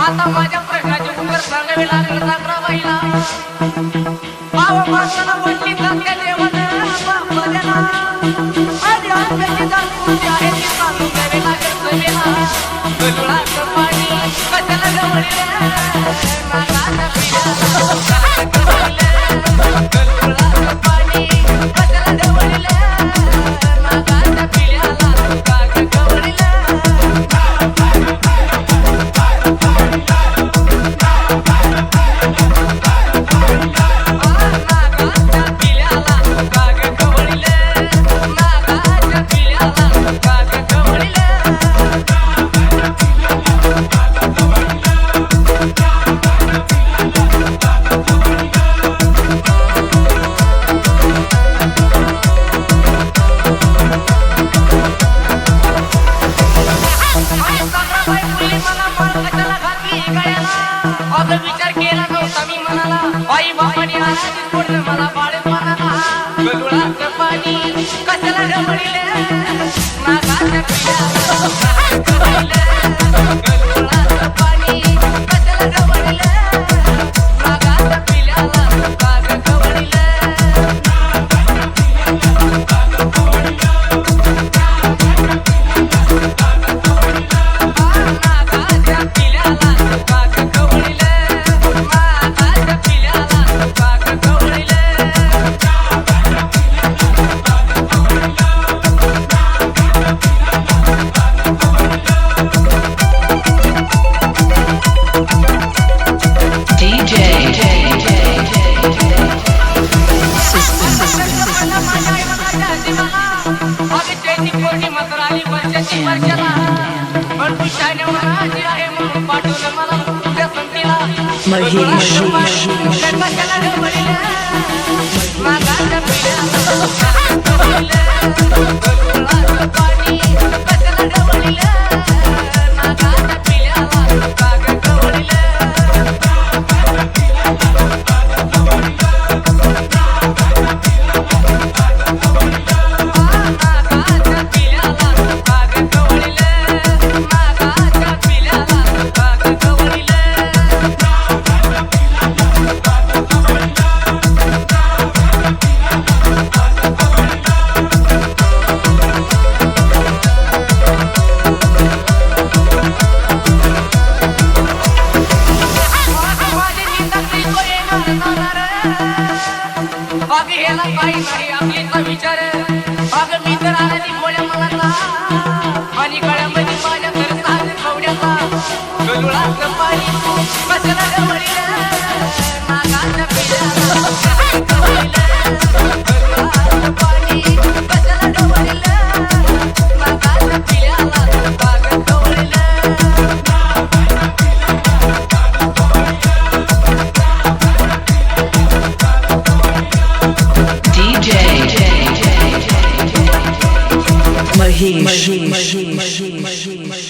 आता माझ्या प्रश्नाचे उत्तर सांगावे लागेल साखराबाईला. भाव माणसाला म्हणली सत्य देवन बापल्याला आणि आंब्याची जाणून आहे ती सांगून द्यावे लागेल सभेला. गरुडाचं पाणी कशाला गवळीले नागाच्या पिल्याला गरुडाचं पाणी कशाला गवळीले नागाच्या पिल्याला काग गवळीले. विचार केला नव्हता मी मनाला आई बापाने आधी सोडलं मला बाळच मनाला. गरुडाचं पाणी कशाला गवळीले नागाच्या पिल्याला गरुडाचं पाणी कशाला गवळीले नागाच्या पिल्याला काग गवळीले. विचार अग मी तर आला गोळ्या मनाला आणि गळ्यामध्ये माझ्या तर सागर कवड्याचा. गरुडाचं पाणी कशाला गवळीले नागाच्या पिल्याला गरुडाचं पाणी कशाला गवळीले नागाच्या पिल्याला काग गवळीले. Mahesh.